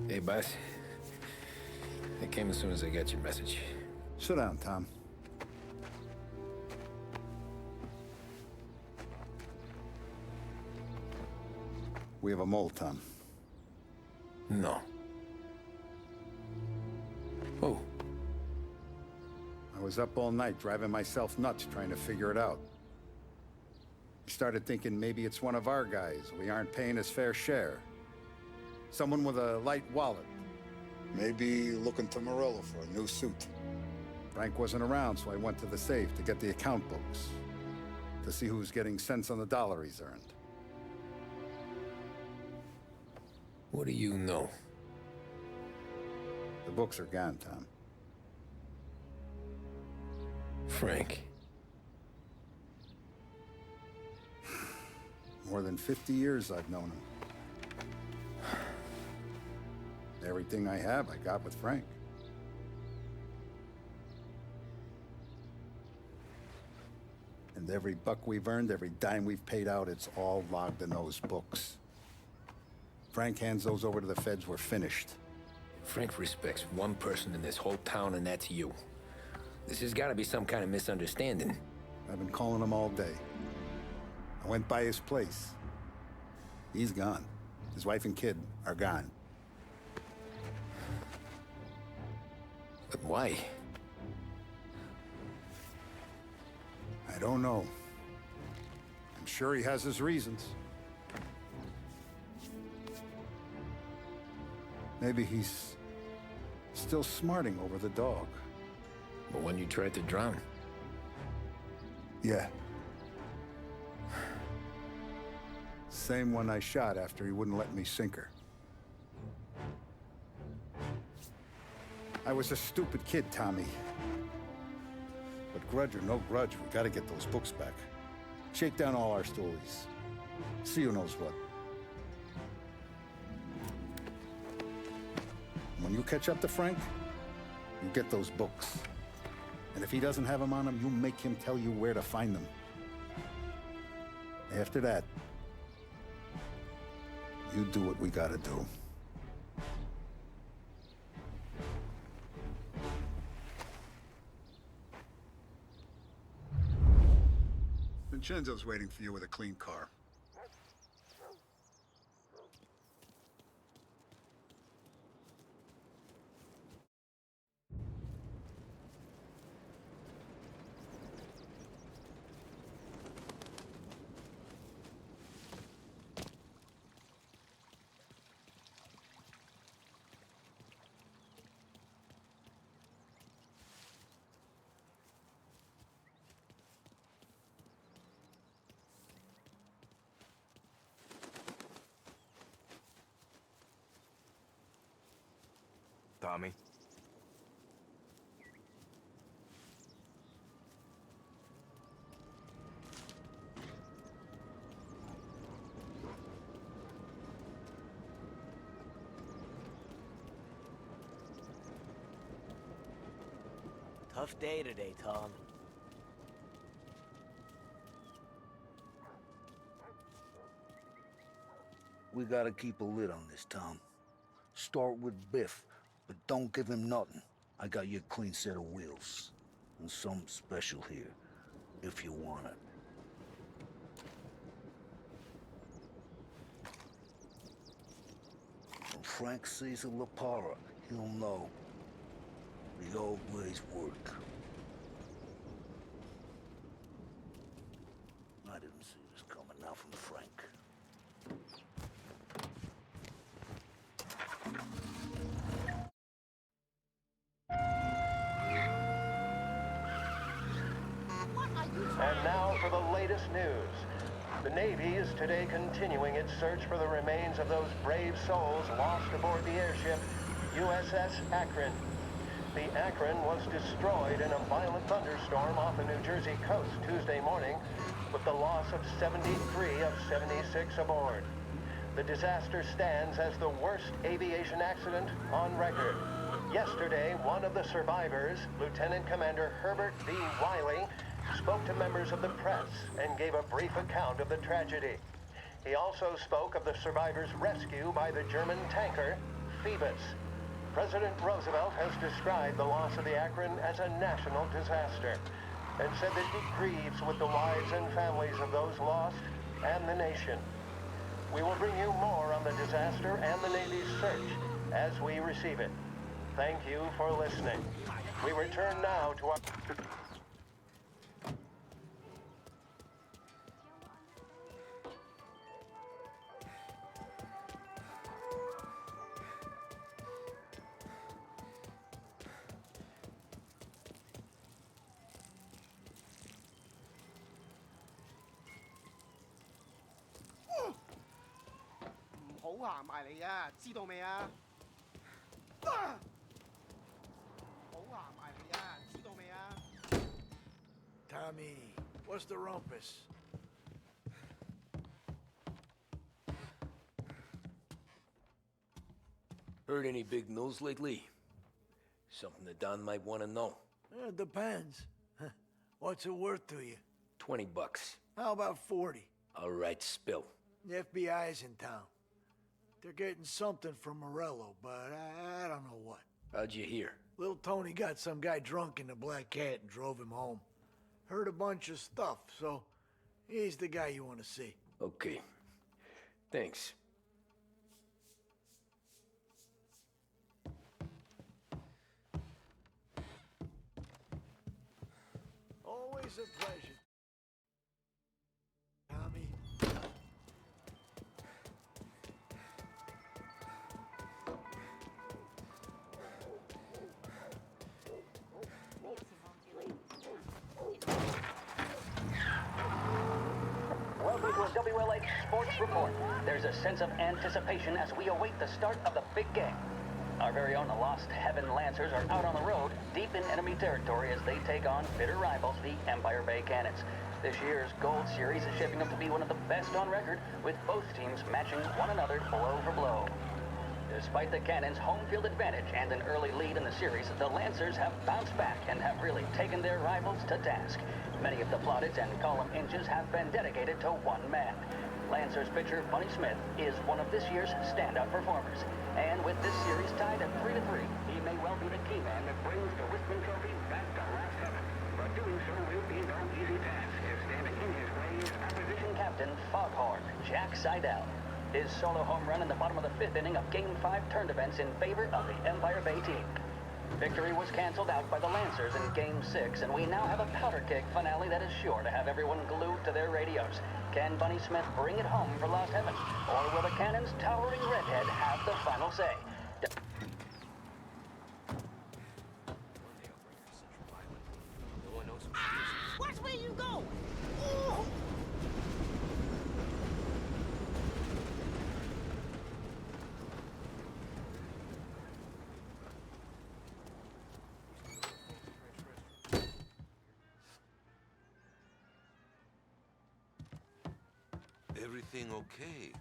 Hey, boss. I came as soon as I got your message. Sit down, Tom. We have a mole, Tom. No. Oh. I was up all night driving myself nuts trying to figure it out. I started thinking maybe it's one of our guys. We aren't paying his fair share. Someone with a light wallet. Maybe looking to Morello for a new suit. Frank wasn't around, so I went to the safe to get the account books. To see who's getting cents on the dollar he's earned. What do you know? The books are gone, Tom. Frank. More than 50 years I've known him. Everything I have, I got with Frank. And every buck we've earned, every dime we've paid out, it's all logged in those books. Frank hands those over to the feds, we're finished. Frank respects one person in this whole town, and that's you. This has got to be some kind of misunderstanding. I've been calling him all day. I went by his place. He's gone. His wife and kid are gone. But why? I don't know. I'm sure he has his reasons. Maybe he's still smarting over the dog. The one you tried to drown? Yeah. Same one I shot after he wouldn't let me sink her. I was a stupid kid, Tommy. But grudge or no grudge, we gotta get those books back. Shake down all our stories. See who knows what. When you catch up to Frank, you get those books. And if he doesn't have them on him, you make him tell you where to find them. After that, you do what we gotta do. Vincenzo's waiting for you with a clean car. Tommy? Tough day today, Tom. We gotta keep a lid on this, Tom. Start with Biff, but don't give him nothing. I got you a clean set of wheels. And something special here, if you want it. When Frank sees a La Parra, he'll know. The old ways work. I didn't see this coming now from Frank. And now for the latest news. The Navy is today continuing its search for the remains of those brave souls lost aboard the airship USS Akron. The Akron was destroyed in a violent thunderstorm off the New Jersey coast Tuesday morning, with the loss of 73 of 76 aboard. The disaster stands as the worst aviation accident on record. Yesterday, one of the survivors, Lieutenant Commander Herbert V. Wiley, spoke to members of the press and gave a brief account of the tragedy. He also spoke of the survivors' rescue by the German tanker Phoebus. President Roosevelt has described the loss of the Akron as a national disaster and said that he grieves with the wives and families of those lost and the nation. We will bring you more on the disaster and the Navy's search as we receive it. Thank you for listening. We return now to our... Tommy, what's the rumpus? Heard any big news lately? Something the Don might want to know. It depends. What's it worth to you? $20. How about 40? All right, spill. The FBI's in town. They're getting something from Morello, but I don't know what. How'd you hear? Little Tony got some guy drunk in the Black Cat and drove him home. Heard a bunch of stuff, so he's the guy you want to see. Okay. Thanks. Always a pleasure. Tommy. Welcome to a WLH Sports Report. There's a sense of anticipation as we await the start of the big game. Our very own Lost Heaven Lancers are out on the road, deep in enemy territory as they take on bitter rivals, the Empire Bay Cannons. This year's Gold Series is shaping up to be one of the best on record, with both teams matching one another blow for blow. Despite the Cannons' home field advantage and an early lead in the series, the Lancers have bounced back and have really taken their rivals to task. Many of the plaudits and column inches have been dedicated to one man. Lancers pitcher Bunny Smith is one of this year's standout performers. And with this series tied at 3-3, he may well be the key man that brings the Whitman Trophy back to Last Heaven. But doing so will be no easy task, as standing in his way is opposition captain Foghorn, Jack Seidel. His solo home run in the bottom of the fifth inning of Game 5 turned events in favor of the Empire Bay team. Victory was canceled out by the Lancers in Game 6, and we now have a powder keg finale that is sure to have everyone glued to their radios. Can Bunny Smith bring it home for Lost Heaven? Or will the Cannons' towering redhead have the final say? Watch where you go! Ooh. Everything okay?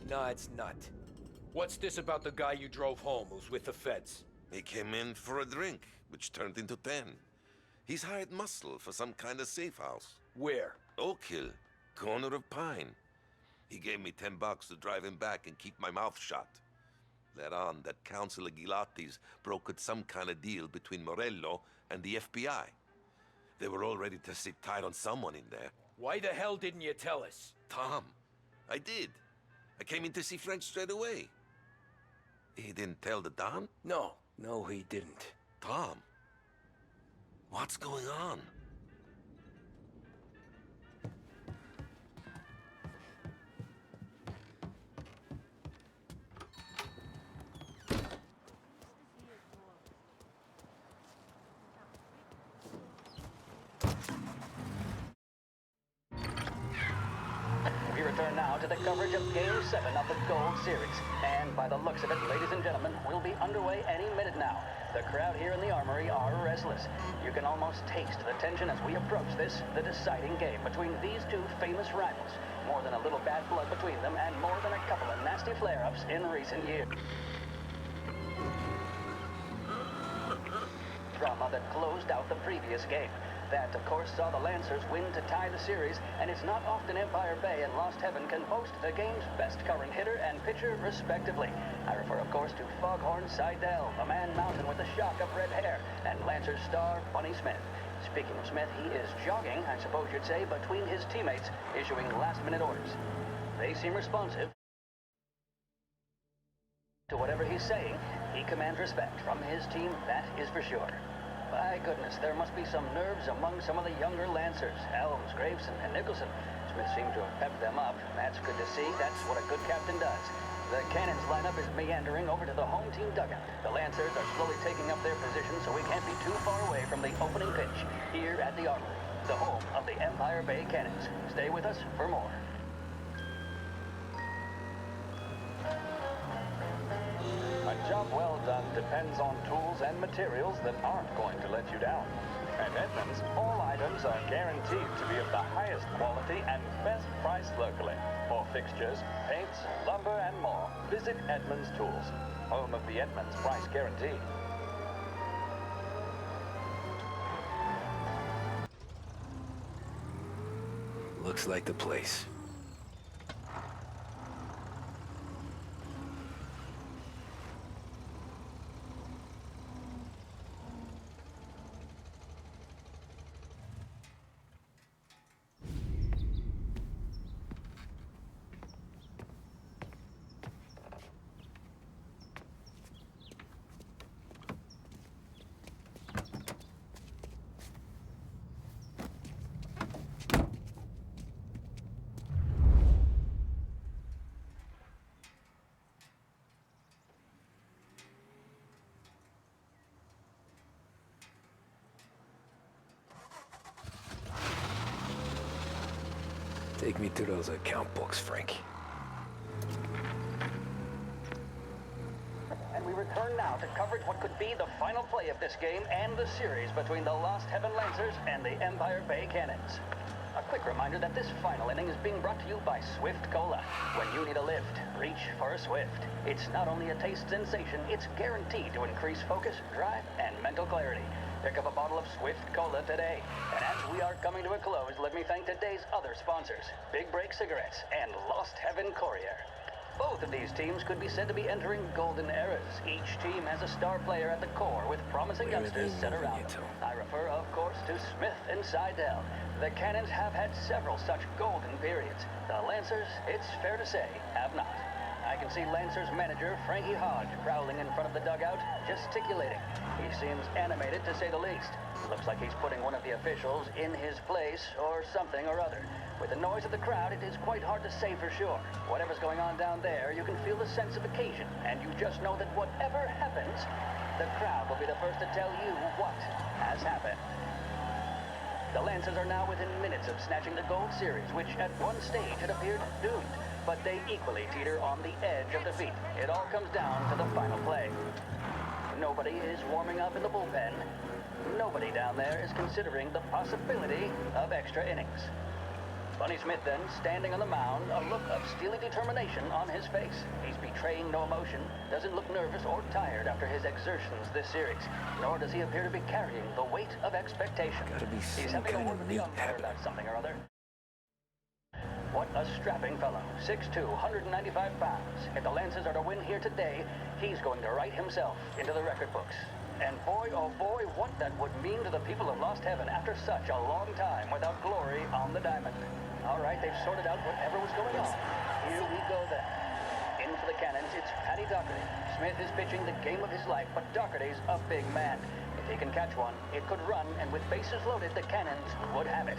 Nah, it's not. What's this about the guy you drove home who's with the feds? He came in for a drink, which turned into 10. He's hired muscle for some kind of safe house. Where? Oak Hill, corner of Pine. He gave me $10 to drive him back and keep my mouth shut. Let on that Councilor Gilatti's brokered some kind of deal between Morello and the FBI. They were all ready to sit tight on someone in there. Why the hell didn't you tell us? Tom, I did. I came in to see French straight away. He didn't tell the Don? No, he didn't. Tom, what's going on? return now to the coverage of Game 7 of the Gold Series. And by the looks of it, ladies and gentlemen, we'll be underway any minute now. The crowd here in the Armory are restless. You can almost taste the tension as we approach this, the deciding game between these two famous rivals. More than a little bad blood between them, and more than a couple of nasty flare-ups in recent years. Drama that closed out the previous game. That, of course, saw the Lancers win to tie the series, and it's not often Empire Bay and Lost Heaven can boast the game's best current hitter and pitcher, respectively. I refer, of course, to Foghorn Seidel, a man mountain with a shock of red hair, and Lancers star Bunny Smith. Speaking of Smith, he is jogging, I suppose you'd say, between his teammates, issuing last-minute orders. They seem responsive to whatever he's saying. He commands respect from his team, that is for sure. My goodness, there must be some nerves among some of the younger Lancers. Elms, Graveson, and Nicholson. Smith seemed to have pepped them up. That's good to see. That's what a good captain does. The Cannons lineup is meandering over to the home team dugout. The Lancers are slowly taking up their position, so we can't be too far away from the opening pitch here at the Armory, the home of the Empire Bay Cannons. Stay with us for more. A job well done depends on tools and materials that aren't going to let you down. At Edmunds, all items are guaranteed to be of the highest quality and best price locally. For fixtures, paints, lumber, and more, visit Edmunds Tools, home of the Edmunds price guarantee. Looks like the place. Take me to those account books, Frank. And we return now to coverage what could be the final play of this game and the series between the Lost Heaven Lancers and the Empire Bay Cannons. A quick reminder that this final inning is being brought to you by Swift Cola. When you need a lift, reach for a Swift. It's not only a taste sensation, it's guaranteed to increase focus, drive, and mental clarity. Pick up a bottle of Swift Cola today. And as we are coming to a close, let me thank today's other sponsors, Big Break Cigarettes and Lost Heaven Courier. Both of these teams could be said to be entering golden eras. Each team has a star player at the core with promising youngsters set around them. I refer, of course, to Smith and Seidel. The Cannons have had several such golden periods. The Lancers, it's fair to say, have not. I can see Lancers manager Frankie Hodge prowling in front of the dugout, gesticulating. He seems animated, to say the least. Looks like he's putting one of the officials in his place, or something or other. With the noise of the crowd, it is quite hard to say for sure. Whatever's going on down there, you can feel the sense of occasion, and you just know that whatever happens, the crowd will be the first to tell you what has happened. The Lancers are now within minutes of snatching the Gold Series, which at one stage had appeared doomed. But they equally teeter on the edge of defeat. It all comes down to the final play. Nobody is warming up in the bullpen. Nobody down there is considering the possibility of extra innings. Bunny Smith then, standing on the mound, a look of steely determination on his face. He's betraying no emotion, doesn't look nervous or tired after his exertions this series, nor does he appear to be carrying the weight of expectation. He's having a word with the umpire about something or other. What a strapping fellow. 6'2", 195 pounds. If the Lancers are to win here today, he's going to write himself into the record books. And boy, oh boy, what that would mean to the people of Lost Heaven after such a long time without glory on the diamond. All right, they've sorted out whatever was going on. Here we go then. In for the Cannons, it's Paddy Doherty. Smith is pitching the game of his life, but Doherty's a big man. If he can catch one, it could run, and with bases loaded, the Cannons would have it.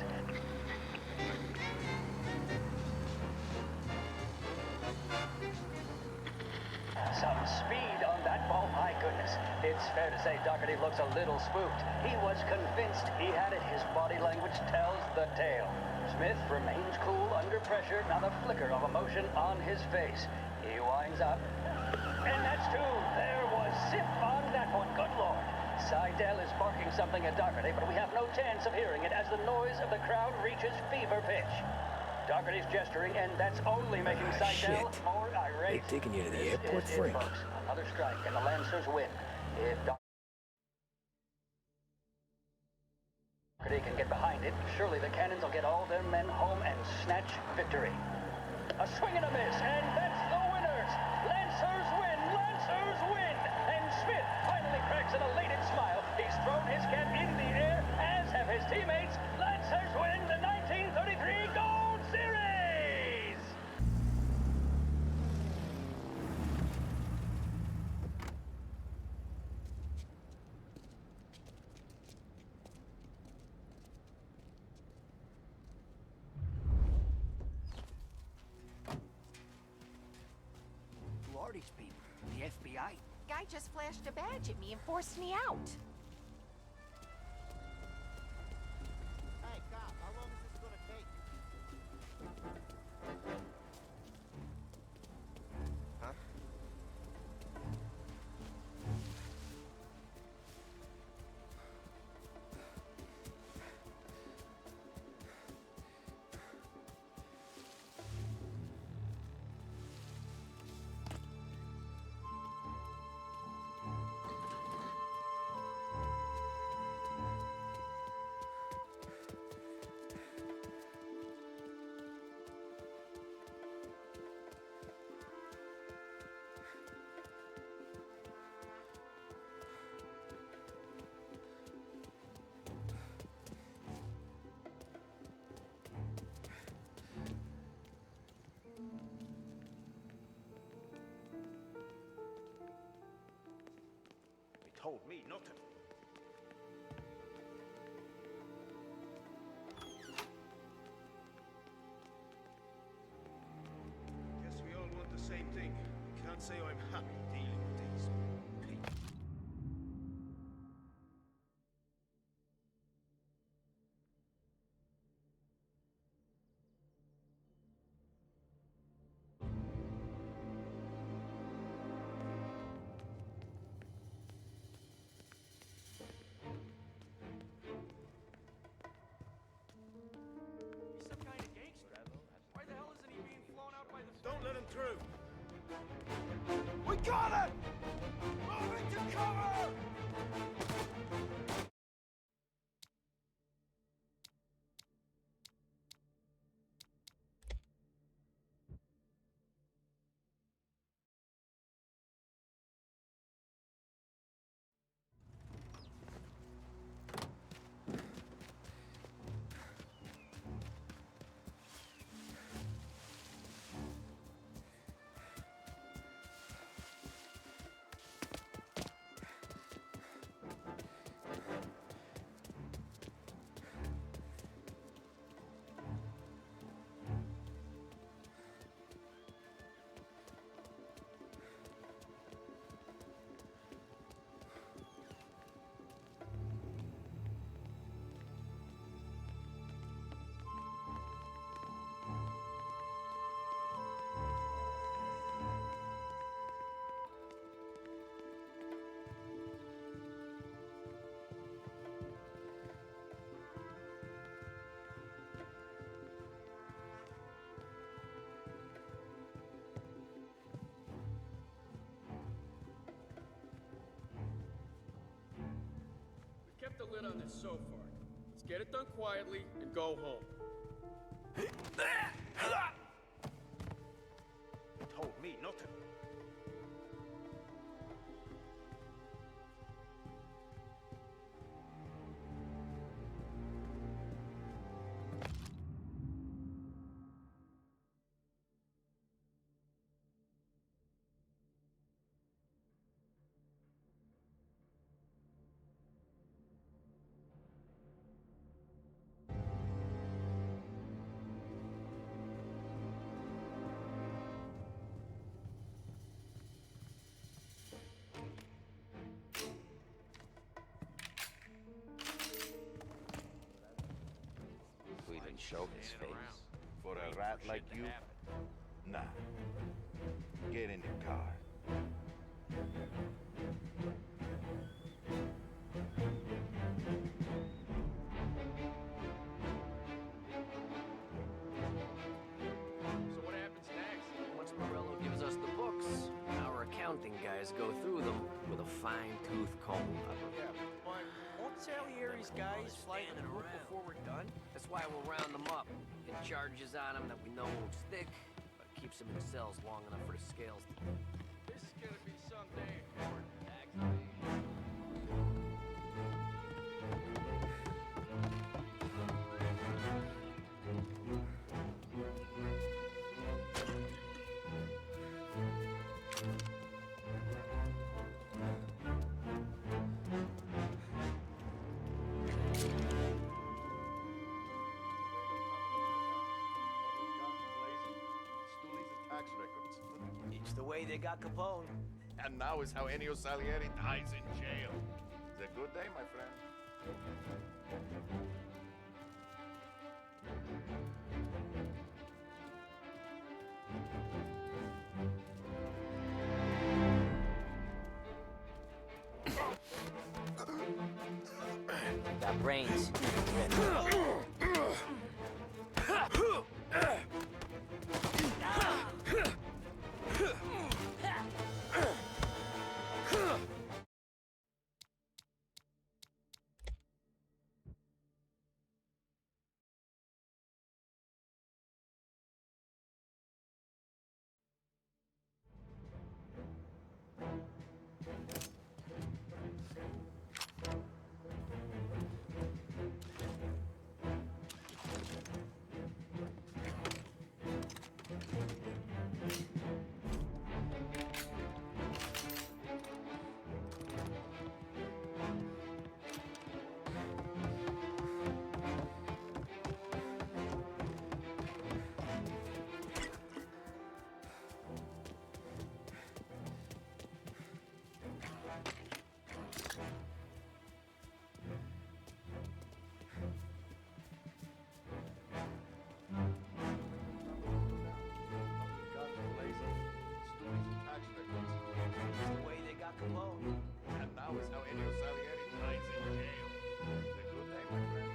Some speed on that ball, my goodness. It's fair to say Doherty looks a little spooked. He was convinced he had it. His body language tells the tale. Smith remains cool under pressure, not a flicker of emotion on his face. He winds up. And that's two. There was zip on that one. Good Lord. Seidel is barking something at Doherty, but we have no chance of hearing it as the noise of the crowd reaches fever pitch. Doherty's gesturing, and that's only making Seidel shit. more irate. They're taking you to the This airport, is it, Frank. folks. Another strike, and the Lancers win. If Doherty can get behind it, surely the Cannons will get all their men home and snatch victory. A swing and a miss, and that's the winners! Lancers win! Lancers win! And Smith finally cracks an elated smile. He's thrown his cap in the air, as have his teammates. Lancers win the 1933 Gold Series! Who are these people? The FBI? Guy just flashed a badge at me and forced me out. Hey, cop, how long is this gonna take? Huh? Told me not to. Guess we all want the same thing. Can't say I'm happy dealing with these people. Don't let him through. We got it! Move into cover! Kept the lid on this so far. Let's get it done quietly and go home. Told me not to. show his face. For a rat like you, nah. Get in your car. So what happens next? Once Morello gives us the books, our accounting guys go through them with a fine-tooth comb. Yeah, but won't Salieri's guys fly the book before we're done? That's why we'll round them up. Get charges on them that we know won't stick, but keeps them in cells long enough for the scales to... This is gonna be someday important tax evasion. Tax records. It's the way they got Capone. And now is how Ennio Salieri dies in jail. It's a good day, my friend. Got brains. It's the way they got Capone. And now is how Ennio Salieri dies in jail. It's a good day, my friend.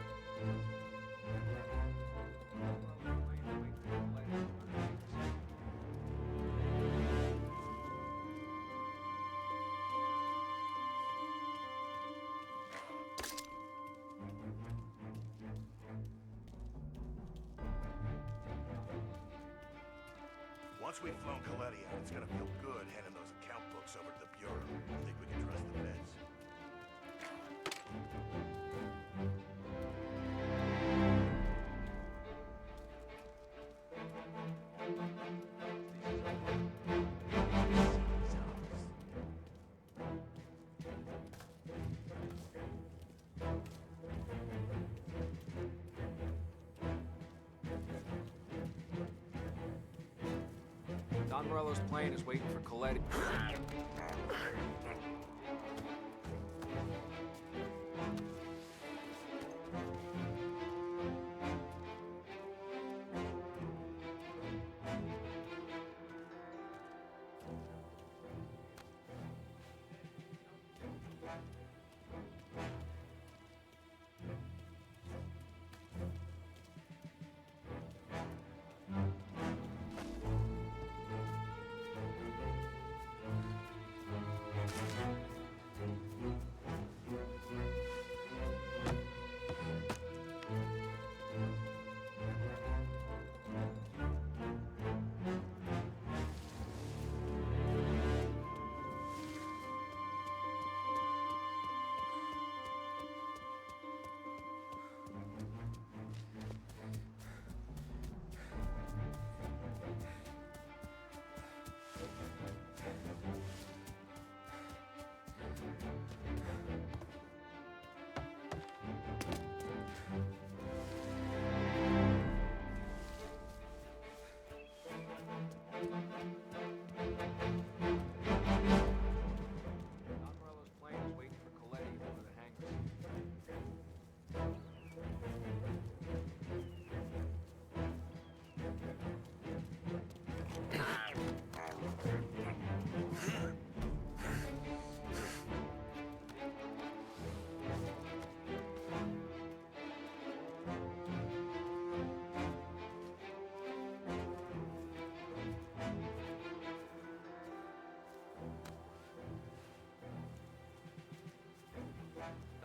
Once we've flown Coletti out, it's gonna feel good handing those account books over to the Bureau. I think we can trust the feds. Don Morello's plane is waiting for Coletti.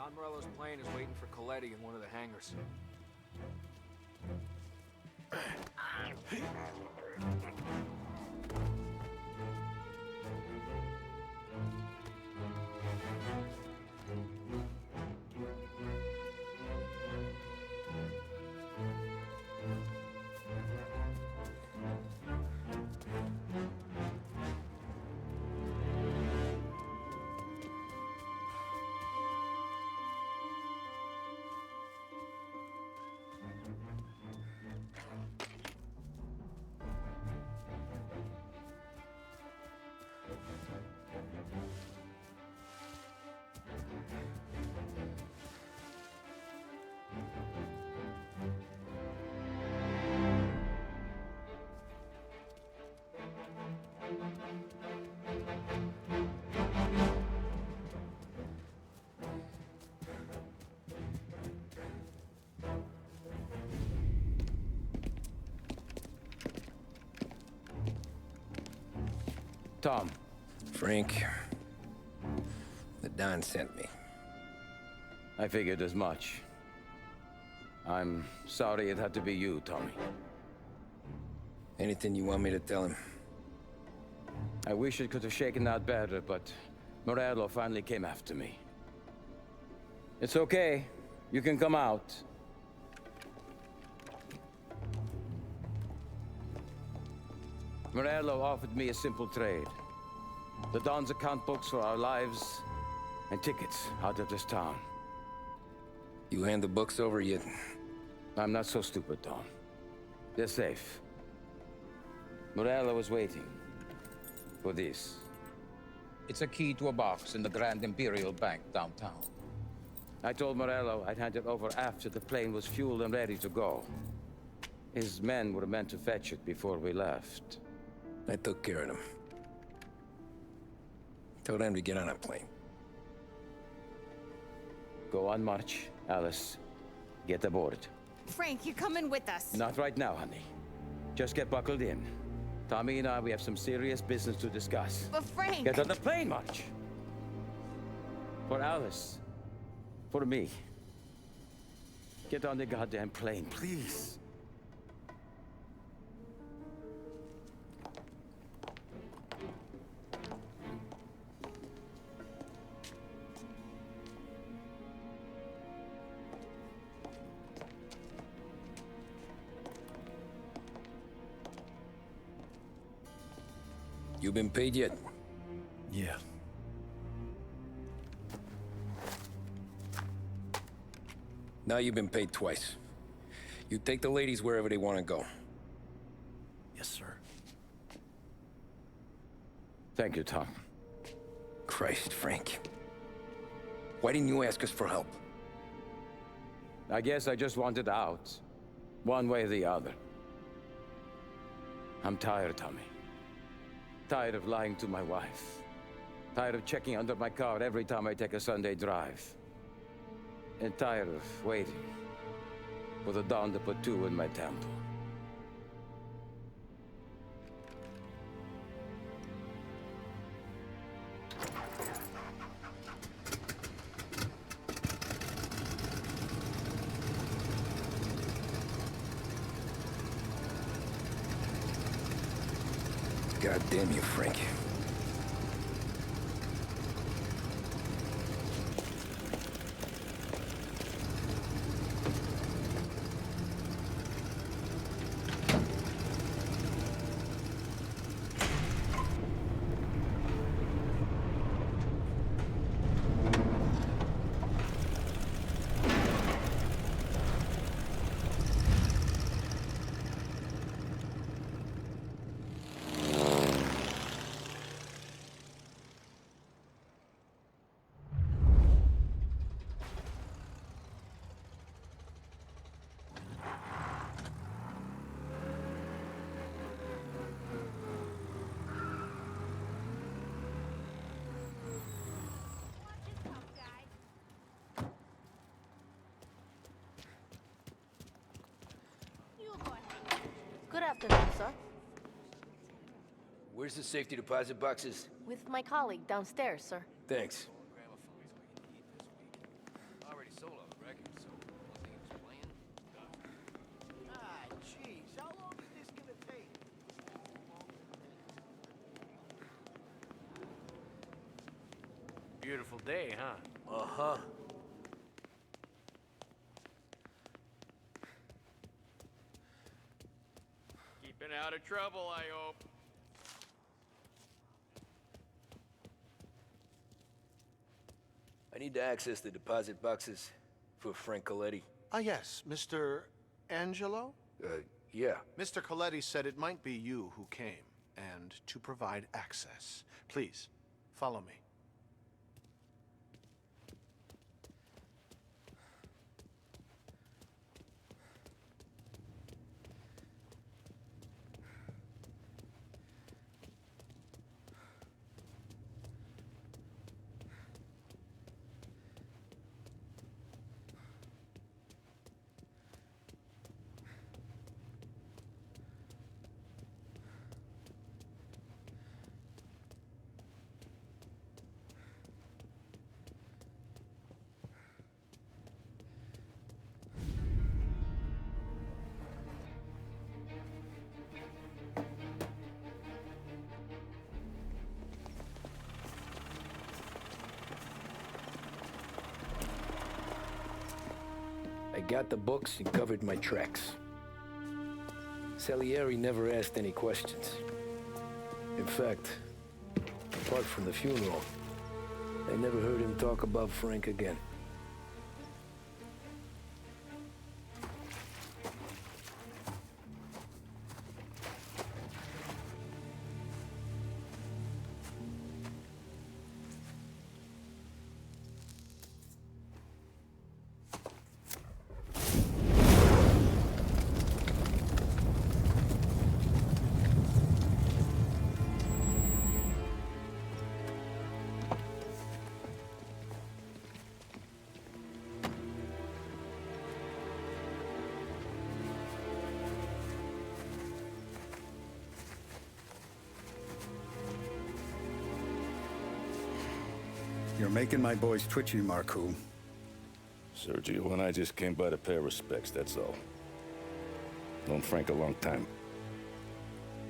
Don Morello's plane is waiting for Coletti in one of the hangars. Tom. Frank. The Don sent me. I figured as much. I'm sorry it had to be you, Tommy. Anything you want me to tell him? I wish it could have shaken out better, but Morello finally came after me. It's okay. You can come out. Morello offered me a simple trade. The Don's account books for our lives and tickets out of this town. You hand the books over yet? I'm not so stupid, Tom. They're safe. Morello was waiting for this. It's a key to a box in the Grand Imperial Bank downtown. I told Morello I'd hand it over after the plane was fueled and ready to go. His men were meant to fetch it before we left. I took care of them. Told them to get on a plane. Go on march, Alice. Get aboard. Frank, you're coming with us. Not right now, honey. Just get buckled in. Tommy and I, we have some serious business to discuss. But Frank... Get on the plane, March! For Alice. For me. Get on the goddamn plane, please. You been paid yet? Yeah. Now you've been paid twice. You take the ladies wherever they want to go. Yes, sir. Thank you, Tom. Christ, Frank. Why didn't you ask us for help? I guess I just wanted out. One way or the other. I'm tired, Tommy. Tired of lying to my wife. Tired of checking under my car every time I take a Sunday drive. And tired of waiting for the dawn to put two in my temple. God damn you, Frank. Good afternoon, sir. Where's the safety deposit boxes? With my colleague downstairs, sir. Thanks. beautiful day, huh? Uh-huh. Keeping out of trouble, I hope. I need to access the deposit boxes for Frank Coletti. Ah, yes, Mr. Angelo? Yeah. Mr. Coletti said it might be you who came, and to provide access. Please, follow me. I got the books and covered my tracks. Salieri never asked any questions. In fact, apart from the funeral, I never heard him talk about Frank again. You're making my boys twitchy, Marku. Sergio and I just came by to pay our respects, that's all. Known Frank a long time.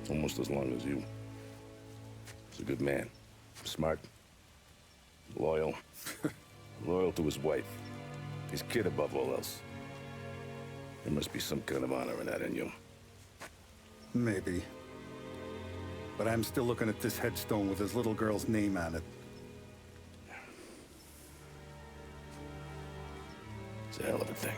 Almost as long as you. He's a good man. Smart. Loyal. Loyal to his wife. His kid above all else. There must be some kind of honor in that in you. Maybe. But I'm still looking at this headstone with his little girl's name on it. It's a hell of a thing.